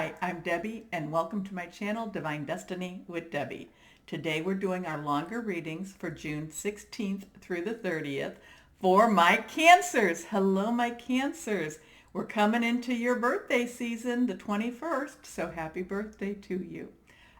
Hi, I'm Debbie and welcome to my channel Divine Destiny with Debbie. Today we're doing our longer readings for June 16th through the 30th for my Cancers. Hello my Cancers. We're coming into your birthday season, the 21st, so happy birthday to you.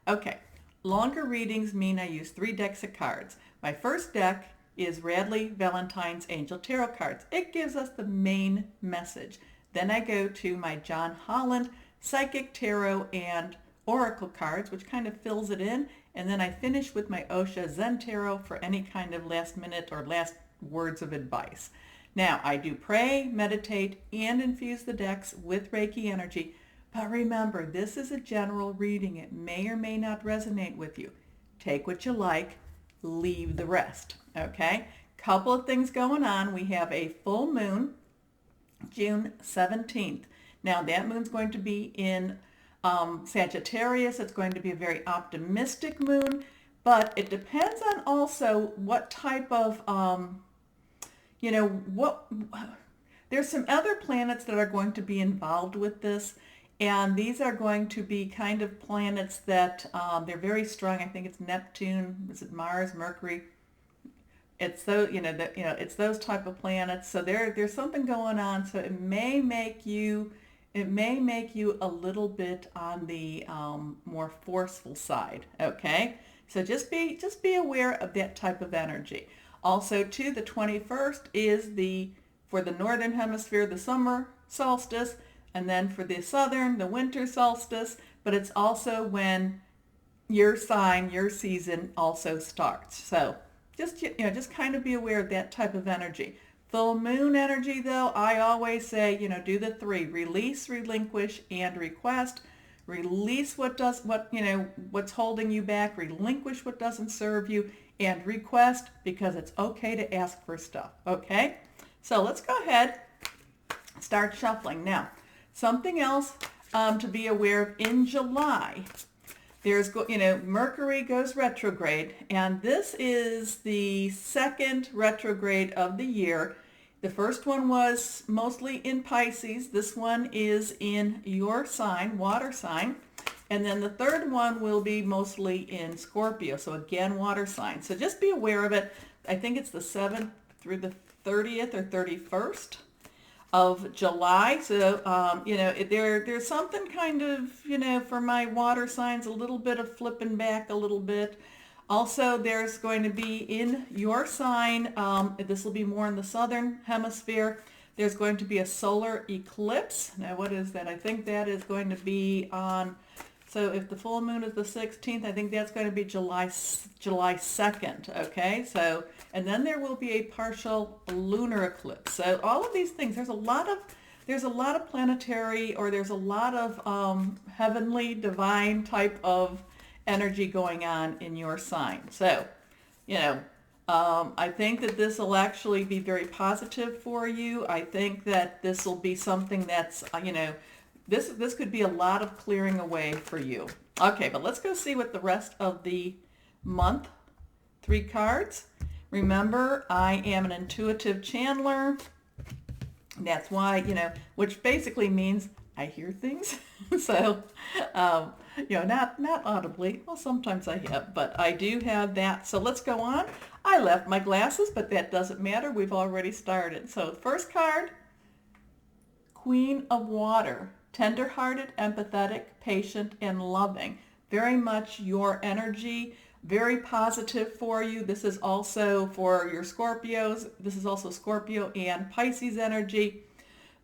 Okay, longer readings mean I use 3 decks of cards. My first deck is Radleigh Valentine's Angel Tarot cards. It gives us the main message. Then I go to my John Holland Psychic Tarot and Oracle cards, which kind of fills it in. And then I finish with my Osho Zen Tarot for any kind of last minute or last words of advice. Now, I do pray, meditate, and infuse the decks with Reiki energy. But remember, this is a general reading. It may or may not resonate with you. Take what you like, leave the rest. Okay? Couple of things going on. We have a full moon, June 17th. Now that moon's going to be in Sagittarius. It's going to be a very optimistic moon, but it depends on also what type of, there's some other planets that are going to be involved with this, and these are going to be kind of planets that they're very strong. I think it's Neptune, is it Mars, Mercury? It's it's those type of planets. So there's something going on. So it may make you a little bit on the more forceful side. Okay, so just be aware of that type of energy. Also, too, the 21st is for the northern hemisphere, the summer solstice, and then for the southern, the winter solstice. But it's also when your sign, your season also starts. So just kind of be aware of that type of energy. Full moon energy, though, I always say, do the 3: release, relinquish, and request. Release what's holding you back, relinquish what doesn't serve you, and request, because it's okay to ask for stuff. Okay, so let's go ahead, start shuffling. Now, something else to be aware of in July. There's, Mercury goes retrograde, and this is the second retrograde of the year. The first one was mostly in Pisces. This one is in your sign, water sign. And then the third one will be mostly in Scorpio. So again, water sign. So just be aware of it. I think it's the 7th through the 30th or 31st of July. So, there's something kind of, for my water signs, a little bit of flipping back a little bit. Also, there's going to be in your sign, this will be more in the southern hemisphere, there's going to be a solar eclipse. Now, what is that? I think that is going to be on, so if the full moon is the 16th, I think that's going to be July 2nd, okay? So, and then there will be a partial lunar eclipse. So all of these things, there's a lot of planetary, or there's a lot of heavenly, divine type of energy going on in your sign. So, I think that this will actually be very positive for you. I think that this will be something that's, this could be a lot of clearing away for you. Okay, but let's go see what the rest of the month, 3 cards. Remember, I am an intuitive channeler. That's why, which basically means I hear things. So, not audibly. Well, sometimes I have, but I do have that. So let's go on. I left my glasses, but that doesn't matter. We've already started. So the first card, Queen of Water. Tender-hearted, empathetic, patient, and loving. Very much your energy, very positive for you. This is also for your Scorpios. This is also Scorpio and Pisces energy.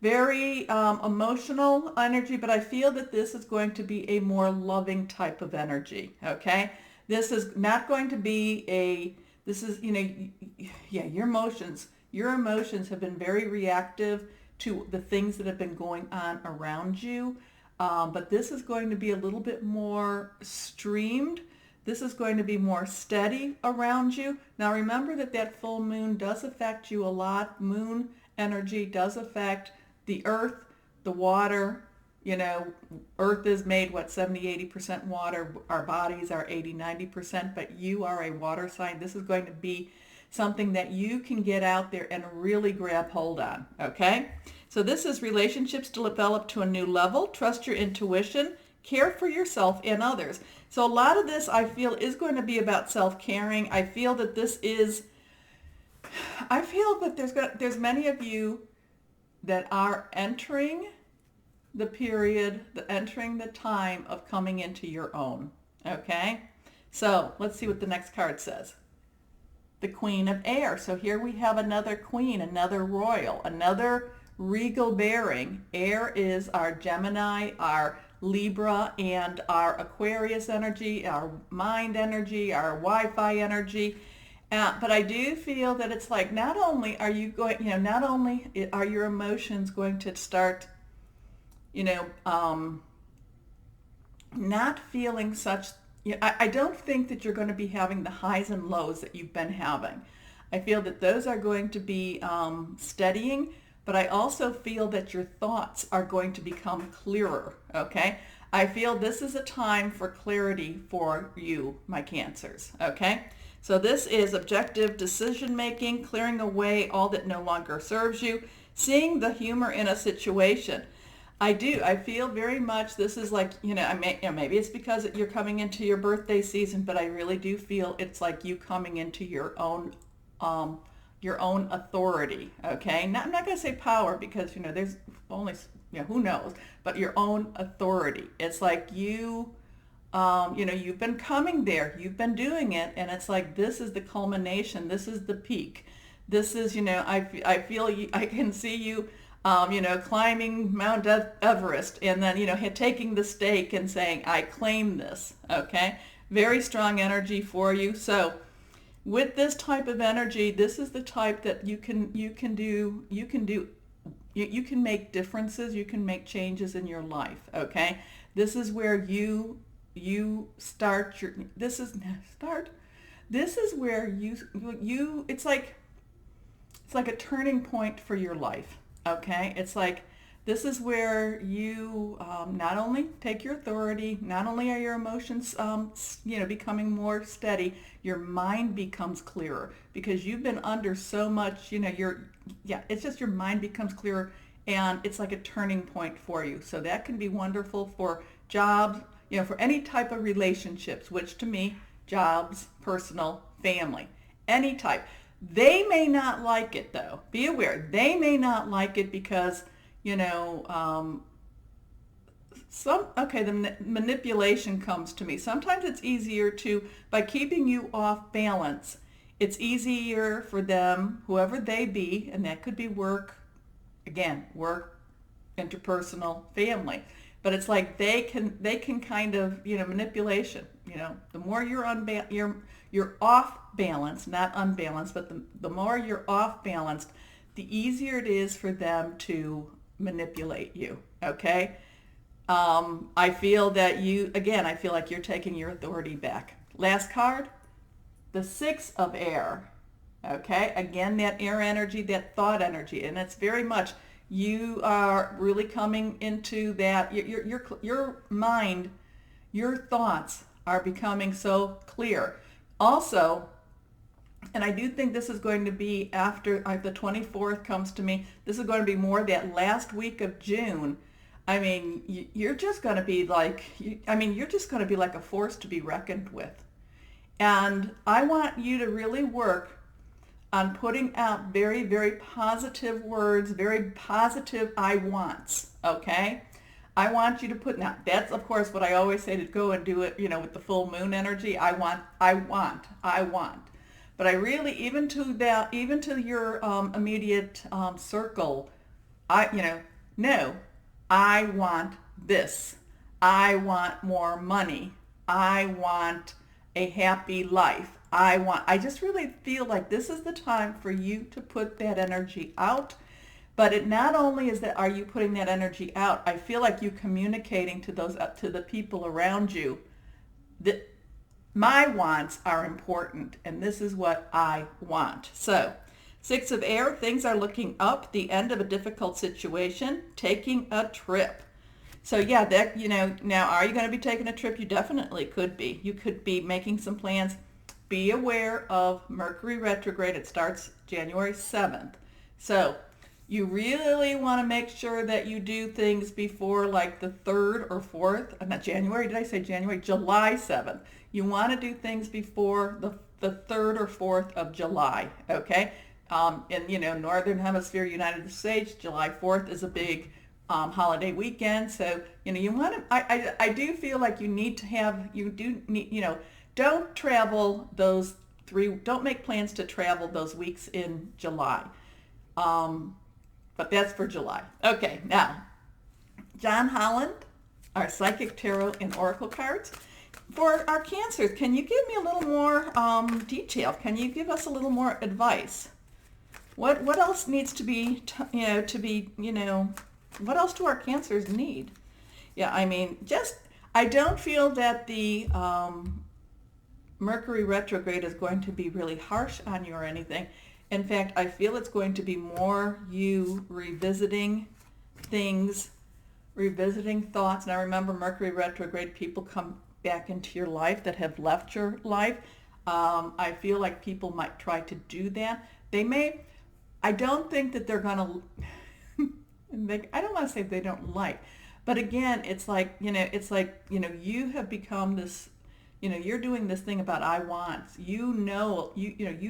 Very emotional energy, but I feel that this is going to be a more loving type of energy, okay? This is not going to be your emotions have been very reactive to the things that have been going on around you. But this is going to be a little bit more streamed. This is going to be more steady around you. Now remember that full moon does affect you a lot. Moon energy does affect the earth, the water. Earth is made, 70-80% water. Our bodies are 80-90%, but you are a water sign. This is going to be something that you can get out there and really grab hold on, okay? So this is relationships to develop to a new level. Trust your intuition. care for yourself and others. So a lot of this I feel is going to be about self-caring. I feel that there's many of you that are entering the period, entering the time of coming into your own. Okay? So let's see what the next card says. The Queen of Air. So here we have another queen, another royal, another regal bearing. Air is our Gemini, our Libra, and our Aquarius energy, our mind energy, our Wi-Fi energy. But I do feel that it's like not only are you going, not only are your emotions going to start, not feeling such, I don't think that you're going to be having the highs and lows that you've been having. I feel that those are going to be steadying, but I also feel that your thoughts are going to become clearer, okay? I feel this is a time for clarity for you, my Cancers, okay? So this is objective decision making, clearing away all that no longer serves you, seeing the humor in a situation. I feel very much this is like, maybe it's because you're coming into your birthday season, but I really do feel it's like you coming into your own authority, okay? I'm not going to say power because, there's only, who knows, but your own authority. It's like you've been coming there, you've been doing it, and it's like this is the culmination, this is the peak. This is, I feel you, I can see you, climbing Mount Everest and then, taking the stake and saying, I claim this, okay? Very strong energy for you. So with this type of energy, this is the type that you can make differences, you can make changes in your life, okay? This is where you start your, this is where you it's like a turning point for your life. Okay, it's like this is where you not only take your authority, not only are your emotions, becoming more steady, your mind becomes clearer because you've been under so much, it's just your mind becomes clearer and it's like a turning point for you. So that can be wonderful for jobs, for any type of relationships, which to me, jobs, personal, family, any type. They may not like it though. Be aware. They may not like it because, the manipulation comes to me. Sometimes it's easier by keeping you off balance, it's easier for them, whoever they be, and that could be work, interpersonal, family. But it's like they can kind of, manipulation, the more you're off balance, not unbalanced, but the more you're off balanced, the easier it is for them to manipulate you, okay? I feel that I feel like you're taking your authority back. Last card, the Six of Air, okay? Again, that air energy, that thought energy, and it's very much, you are really coming into that, your mind, your thoughts are becoming so clear. Also, and I do think this is going to be after the 24th comes to me, this is going to be more that last week of June. I mean, you're just going to be like, you're just going to be like a force to be reckoned with. And I want you to really work on putting out very, very positive words, very positive I wants, okay? I want you to put, now that's of course what I always say, to go and do it, with the full moon energy. I want. But I really, even to your immediate circle, no, I want this. I want more money. I want a happy life. I just really feel like this is the time for you to put that energy out. But it not only is that, are you putting that energy out, I feel like you communicating to the people around you that my wants are important and this is what I want. So, Six of Air, things are looking up, the end of a difficult situation, taking a trip. So yeah, that, now are you going to be taking a trip? You definitely could be. You could be making some plans. Be aware of Mercury retrograde. It starts January 7th. So You really want to make sure that you do things before like the 3rd or 4th, not January, did I say January? July 7th. You want to do things before the 3rd or 4th of July, okay? In, Northern Hemisphere, United States, July 4th is a big holiday weekend. So, you want to, I do feel like you need to have, you do need, don't travel don't make plans to travel those weeks in July. But that's for July. Okay, now, John Holland, our Psychic Tarot and Oracle cards. For our Cancers, can you give me a little more detail? Can you give us a little more advice? What else needs to be, what else do our Cancers need? Yeah, I don't feel that the Mercury retrograde is going to be really harsh on you or anything. In fact, I feel it's going to be more you revisiting things, revisiting thoughts. Now remember, Mercury retrograde, people come back into your life that have left your life. I feel like people might try to do that. They may, I don't think that they're going to, I don't want to say they don't like, but again, it's like, you have become this, you're doing this thing about I want, you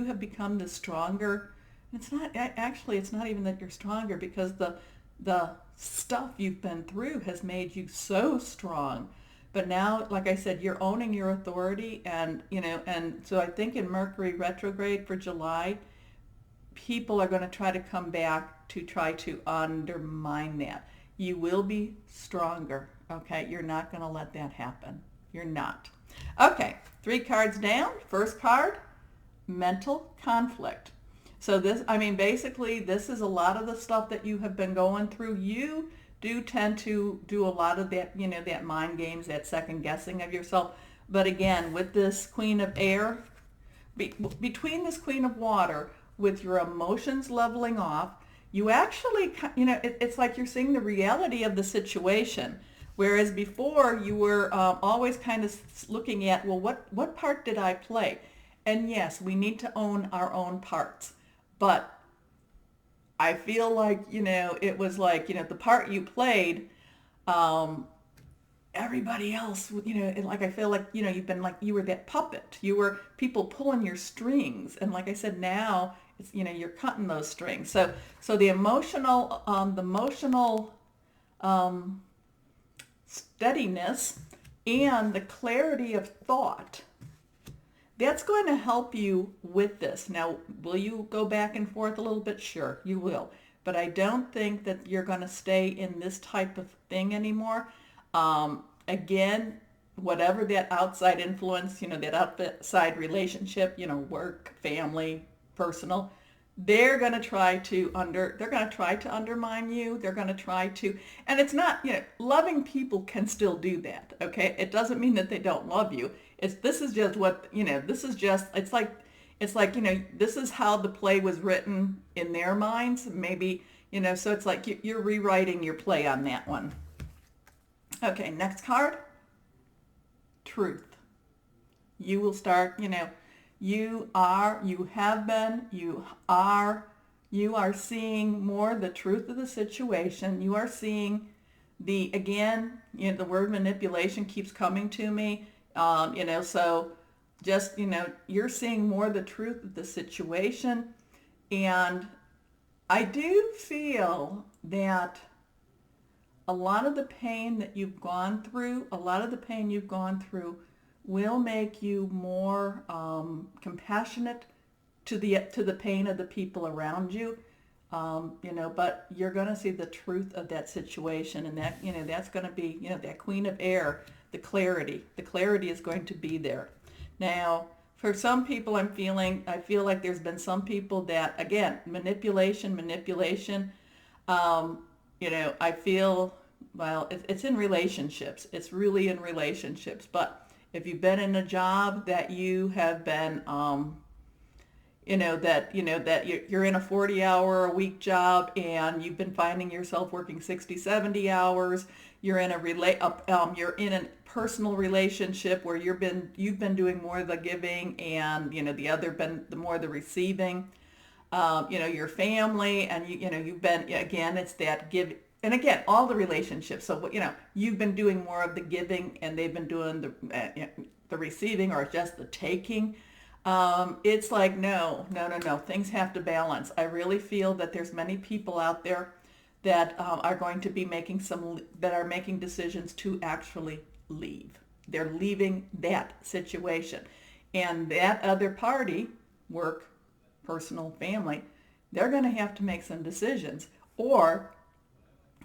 have become this stronger. It's not, actually, it's not even that you're stronger, because the stuff you've been through has made you so strong. But now, like I said, you're owning your authority, and so I think in Mercury retrograde for July, people are going to try to come back to try to undermine that. You will be stronger, okay? You're not going to let that happen. You're not. Okay, 3 cards down. First card, mental conflict. So this, basically, this is a lot of the stuff that you have been going through. You do tend to do a lot of that, that mind games, that second guessing of yourself. But again, with this Queen of Air, between this Queen of Water, with your emotions leveling off, you actually, it's like you're seeing the reality of the situation. Whereas before you were always kind of looking at, well, what part did I play? And yes, we need to own our own parts. But I feel like, it was like, the part you played, everybody else, and like I feel like, you've been like, you were that puppet. You were people pulling your strings. And like I said, now it's, you're cutting those strings. So the emotional steadiness and the clarity of thought, that's going to help you with this. Now, will you go back and forth a little bit? Sure, you will. But I don't think that you're going to stay in this type of thing anymore. Again, whatever that outside influence, that outside relationship, work, family, personal, they're going to try to undermine you. They're going to try to, and it's not, loving people can still do that. Okay. It doesn't mean that they don't love you. This is just what, it's like, this is how the play was written in their minds. Maybe, so it's like you're rewriting your play on that one. Okay. Next card, truth. You will start, you are seeing more the truth of the situation. You are seeing the word manipulation keeps coming to me. So just, you're seeing more the truth of the situation. And I do feel that a lot of the pain that you've gone through, will make you more compassionate to the pain of the people around you. But you're going to see the truth of that situation, and that, that's going to be, that Queen of Air, the clarity is going to be there. Now, for some people, I feel like there's been some people that, again, manipulation. I feel, well, it's in relationships. It's really in relationships. But if you've been in a job that you have been, that you're in a 40-hour-a-week job and you've been finding yourself working 60, 70 hours, you're in you're in a personal relationship where you've been doing more of the giving and, the other been the more the receiving. your family, and you've been, again, it's that give, and again, all the relationships. So, you've been doing more of the giving, and they've been doing the receiving, or just the taking. It's like, no, no, no, no. Things have to balance. I really feel that there's many people out there that are going to be that are making decisions to actually leave. They're leaving that situation. And that other party, work, personal, family, they're going to have to make some decisions, or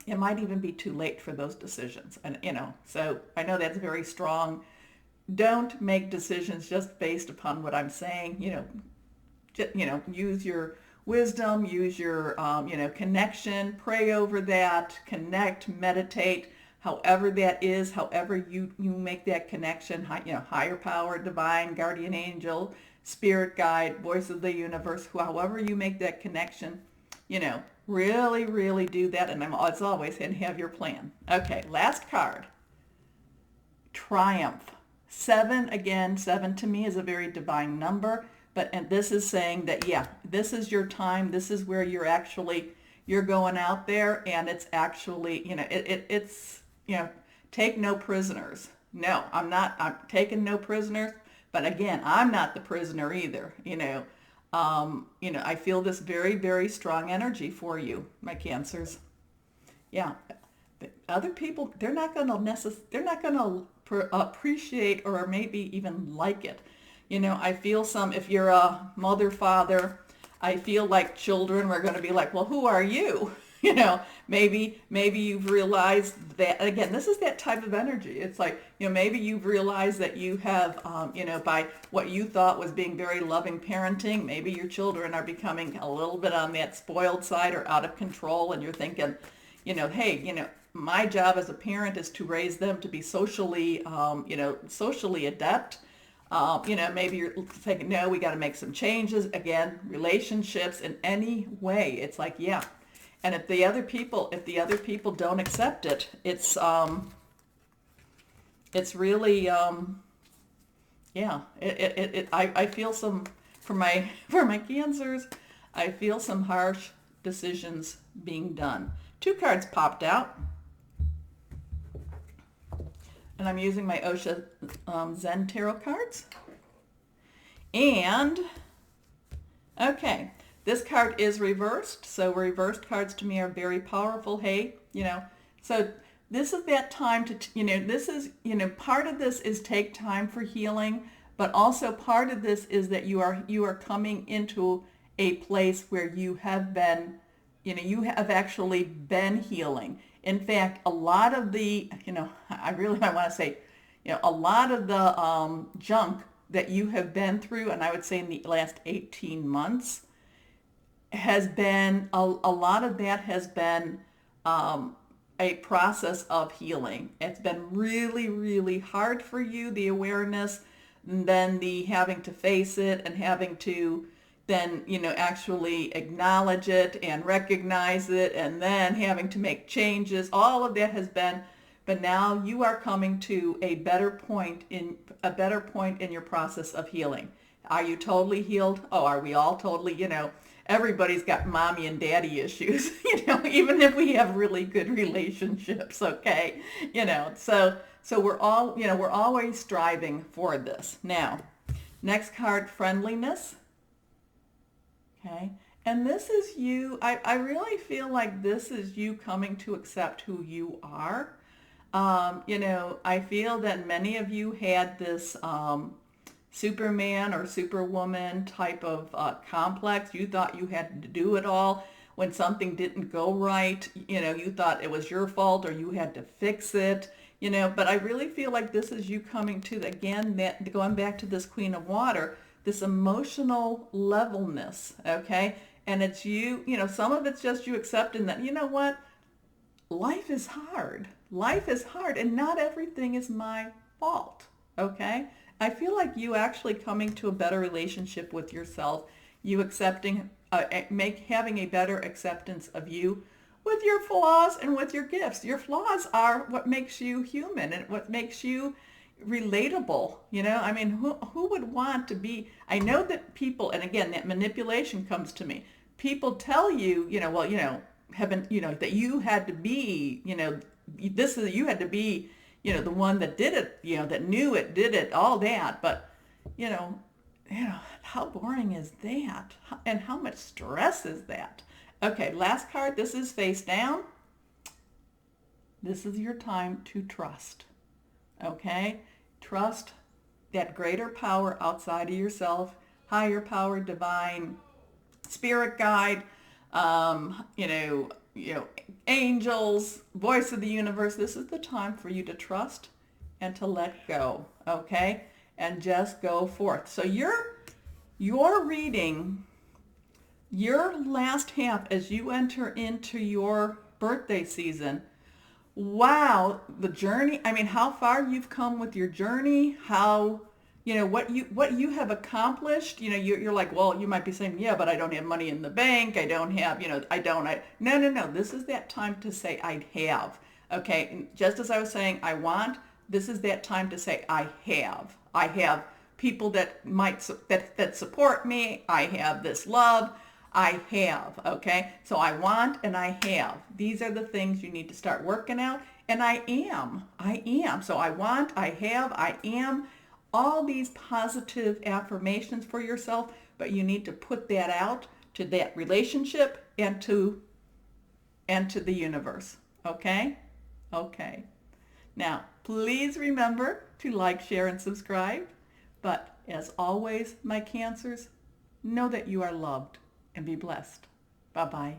it might even be too late for those decisions. And, so I know that's very strong. Don't make decisions just based upon what I'm saying. Use your wisdom, use your, connection, pray over that, connect, meditate, however that is, however you make that connection, higher power, divine, guardian angel, spirit guide, voice of the universe, however you make that connection, really, really do that. And as always, and have your plan. Okay, last card, Triumph. 7, again, 7 to me is a very divine number, and this is saying that, this is your time. This is where you're going out there, and it's actually, it's, take no prisoners. No, I'm taking no prisoners, but again, I'm not the prisoner either, I feel this very, very strong energy for you, my Cancers. Yeah. Other people, they're not going to appreciate or maybe even like it. I feel if you're a mother, father, I feel like children were going to be like, well, who are you? Maybe you've realized that, again, this is that type of energy. It's like, maybe you've realized that you have, by what you thought was being very loving parenting, maybe your children are becoming a little bit on that spoiled side or out of control, and you're thinking, hey, my job as a parent is to raise them to be socially adept. Maybe you're thinking, no, we got to make some changes. Again, relationships in any way. It's like, yeah. And if the other people don't accept it, it's really, I feel some, for my Cancers, I feel some harsh decisions being done. 2 cards popped out. And I'm using my Osho Zen Tarot cards. And, okay, this card is reversed. So reversed cards to me are very powerful. Hey, so this is that time to, this is, part of this is take time for healing, but also part of this is that you are coming into a place where you have been, you have actually been healing. In fact, a lot of the, I want to say, a lot of the junk that you have been through, and I would say in the last 18 months, has been, a lot of that has been a process of healing. It's been really, really hard for you, the awareness, and then the having to face it and having to then, actually acknowledge it and recognize it, and then having to make changes. All of that has been, but now you are coming to a better point in your process of healing. Are you totally healed? Oh, are we all totally, everybody's got mommy and daddy issues, even if we have really good relationships, okay? So we're all, we're always striving for this. Now, next card, friendliness. Okay, and this is you, I really feel like this is you coming to accept who you are. I feel that many of you had this Superman or Superwoman type of complex. You thought you had to do it all. When something didn't go right, you thought it was your fault or you had to fix it. But I really feel like this is you coming to, again, going back to this Queen of Water, this emotional levelness, okay? And it's you, some of it's just you accepting that, what? Life is hard. Life is hard, and not everything is my fault, okay? I feel like you actually coming to a better relationship with yourself, you accepting, having a better acceptance of you with your flaws and with your gifts. Your flaws are what makes you human and what makes you relatable, you know? I mean, who would want to be, I know that people, and again, that manipulation comes to me. People tell you, you know, well, you know, heaven, you know, that you had to be, you know, this is, you had to be, you know, the one that did it, you know, that knew it, did it, all that. But, you know, how boring is that? And how much stress is that? Okay, last card. This is face down. This is your time to trust. Okay? Trust that greater power outside of yourself, higher power, divine, spirit guide, angels, voice of the universe. This is the time for you to trust and to let go, okay? And just go forth. So you're reading your last half as you enter into your birthday season. Wow, the journey. I mean, how far you've come with your journey, how, you know, what you have accomplished. You know, you're like, well, you might be saying, yeah, but I don't have money in the bank. I don't have, you know, no. This is that time to say I have. Okay, and just as I was saying, I want, this is that time to say I have. I have people that that support me. I have this love. I have, okay? So I want and I have. These are the things you need to start working out. And I am. So I want, I have, I am. All these positive affirmations for yourself, but you need to put that out to that relationship and to the universe, okay? Okay. Now, please remember to like, share, and subscribe. But as always, my Cancers, know that you are loved. And be blessed. Bye-bye.